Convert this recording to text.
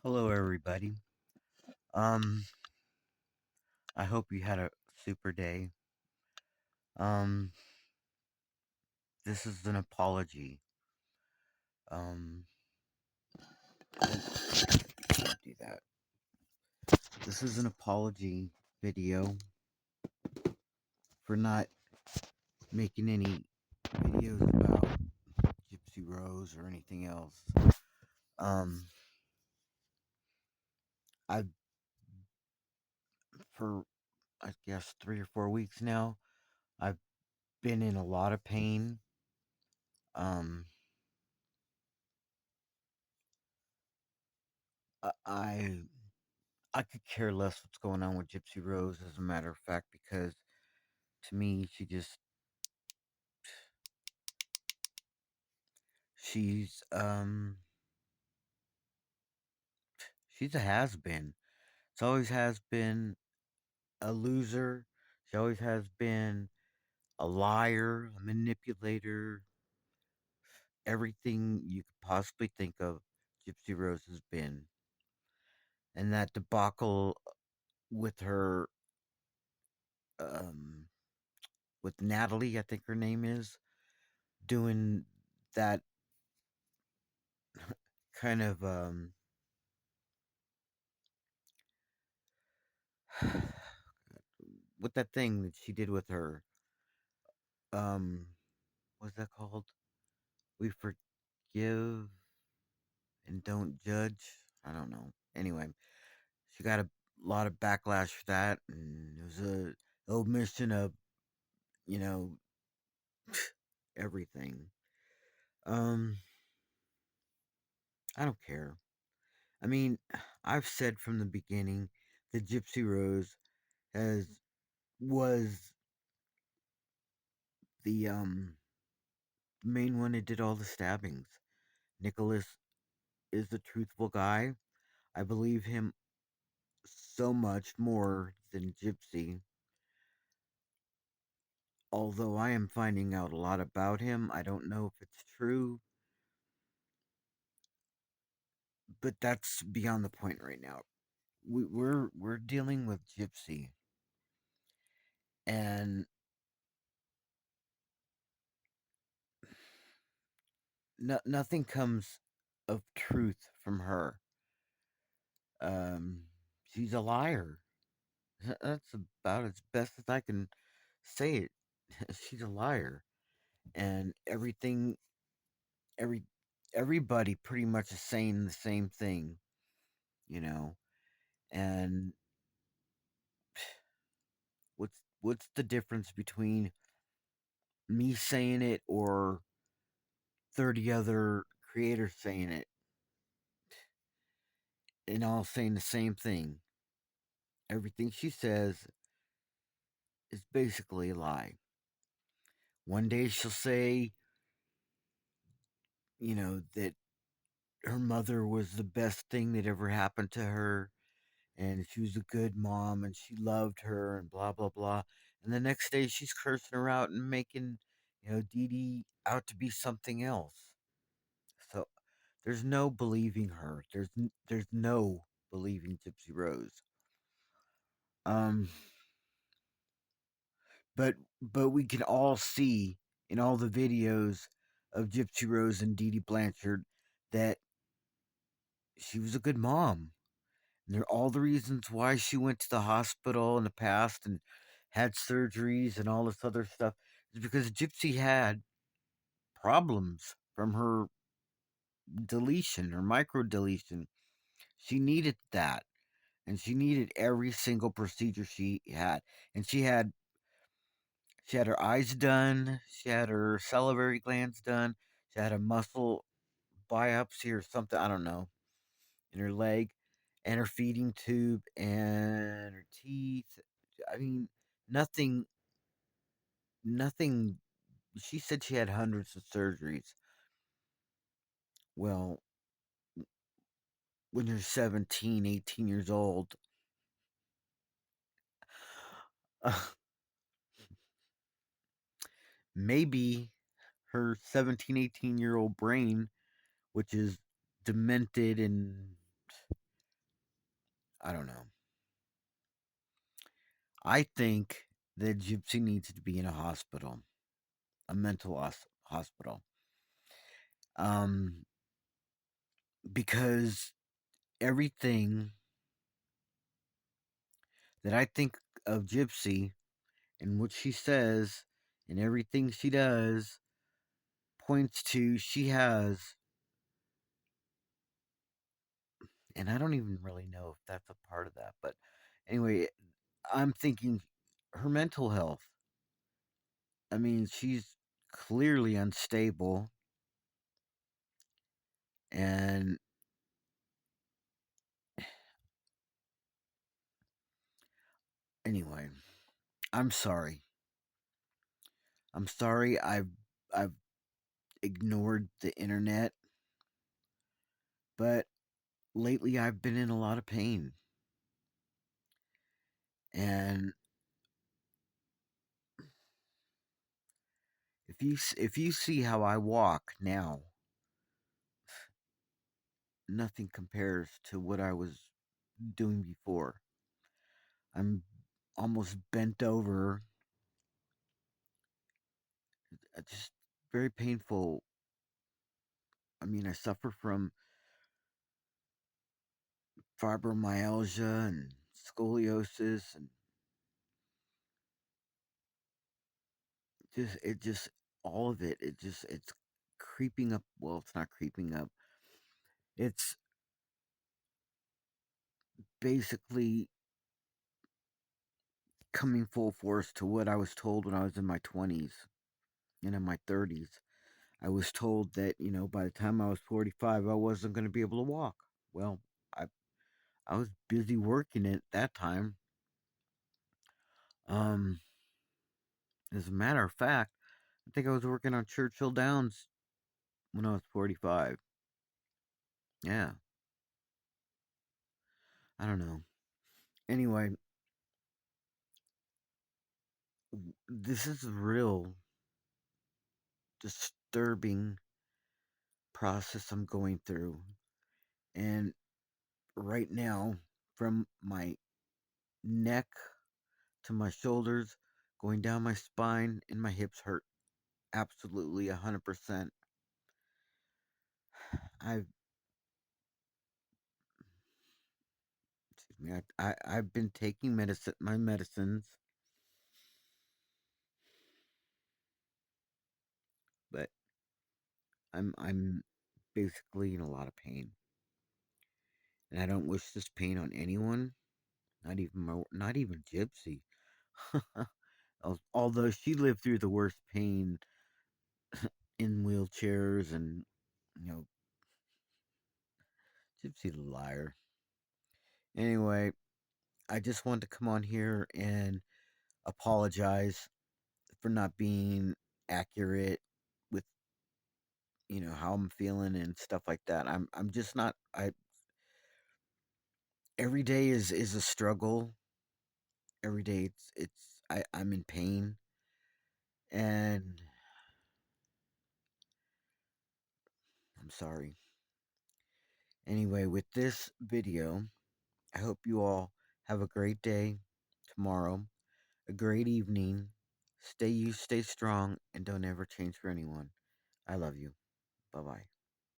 Hello, everybody. Um, I hope you had a super day. Um, this is an apology. Um, oh, can't do that. This is an apology video for not making any videos about Gypsy Rose or anything else. Um, I've for I guess 3 or 4 weeks now. I've been in a lot of pain. Um, I I could care less what's going on with Gypsy Rose, as a matter of fact, because to me, she's she's a has been. She always has been a loser. She always has been a liar, a manipulator, everything you could possibly think of. Gypsy Rose has been, and that debacle with her, um, with Natalie, I think her name is, doing that kind of with that thing that she did with her. Um, what's that called? We forgive and don't judge. I don't know. Anyway, she got a lot of backlash for that, and it was a omission of you know everything. Um, I don't care. I mean, I've said from the beginning that Gypsy Rose has was the main one that did all the stabbings. Nicholas is the truthful guy. I believe him so much more than Gypsy. Although I am finding out a lot about him, I don't know if it's true, but that's beyond the point right now. We're dealing with Gypsy, and nothing comes of truth from her. Um, she's a liar. That's about as best as I can say it. She's a liar, and every everybody pretty much is saying the same thing, you know. And what's the difference between me saying it or 30 other creators saying it and all saying the same thing? Everything she says is basically a lie. One day she'll say, that her mother was the best thing that ever happened to her and she was a good mom and she loved her and blah blah blah. And the next day she's cursing her out and making, Dee Dee out to be something else. So there's no believing her. There's no believing Gypsy Rose. Um, but we can all see in all the videos of Gypsy Rose and Dee Dee Blanchard that she was a good mom. And they're all the reasons why she went to the hospital in the past and had surgeries and all this other stuff is because Gypsy had problems from her deletion or micro deletion. She needed that. And she needed every single procedure she had. And she had her eyes done, she had her salivary glands done, she had a muscle biopsy or something, I don't know, in her leg, and her feeding tube and her teeth. I mean, nothing nothing she said she had hundreds of surgeries. Well, when you're 17, 18 years old, maybe her 17, 18-year-old brain, which is demented and I don't know. I think that Gypsy needs to be in a hospital, a mental hospital. Um, because everything that I think of Gypsy and what she says and everything she does points to she has, and I don't even really know if that's a part of that, but anyway, I'm thinking her mental health. I mean, she's clearly unstable, and anyway, I'm sorry. I'm sorry I've ignored the internet, but lately I've been in a lot of pain. And if you see how I walk now, nothing compares to what I was doing before. I'm almost bent over, just very painful. I mean, I suffer from fibromyalgia and scoliosis, and just all of it. It's creeping up. Well, it's not creeping up. It's basically coming full force to what I was told when I was in my 20s and in my 30s. I was told that, by the time I was 45, I wasn't going to be able to walk. Well, I I was busy working at that time. Um, as a matter of fact, I think I was working on Churchill Downs when I was 45. Yeah, I don't know. Anyway, this is a real disturbing process I'm going through. And right now, from my neck to my shoulders, going down my spine, and my hips hurt absolutely 100%. I've excuse me, I've been taking my medicines, but I'm basically in a lot of pain, and I don't wish this pain on anyone, not even Gypsy. Although she lived through the worst pain in wheelchairs, and you know, Gypsy the liar. Anyway, I just wanted to come on here and apologize for not being accurate with how I'm feeling and stuff like that. I'm just not. I Every day is a struggle. Every day I'm in pain, and I'm sorry. Anyway, with this video, I hope you all have a great day tomorrow, a great evening. Stay strong, and don't ever change for anyone. I love you. Bye bye.